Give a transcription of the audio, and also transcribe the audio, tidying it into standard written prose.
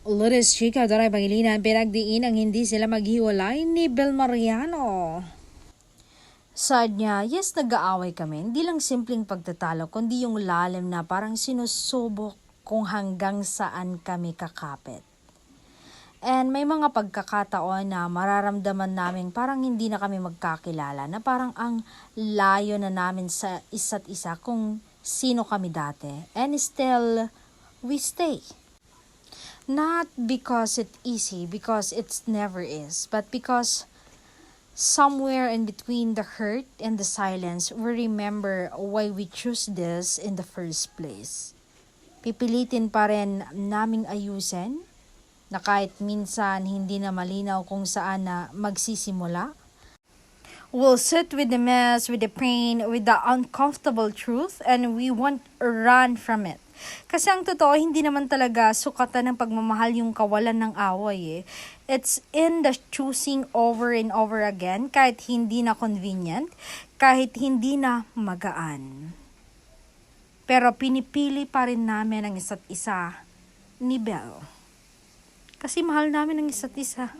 Lourdes Chica, Doray Pangilinan, pinagdiin ang hindi sila maghiwalay ni Bel Mariano. Saad niya, yes, nag-aaway kami. Hindi lang simpleng pagtatalo, kundi yung lalim na parang sinusubok kung hanggang saan kami kakapit. And may mga pagkakataon na mararamdaman namin parang hindi na kami magkakilala, na parang ang layo na namin sa isa't isa kung sino kami dati. And still, we stay. Not because it's easy, because it never is, but because somewhere in between the hurt and the silence, we remember why we choose this in the first place. Pipilitin pa rin naming ayusin, na kahit minsan hindi na malinaw kung saan na magsisimula. We'll sit with the mess, with the pain, with the uncomfortable truth, and we won't run from it. Kasi ang totoo, hindi naman talaga sukatan ng pagmamahal yung kawalan ng away eh. It's in the choosing over and over again, kahit hindi na convenient, kahit hindi na magaan. Pero pinipili pa rin namin ang isa't isa ni Bel. Kasi mahal namin ang isa't isa.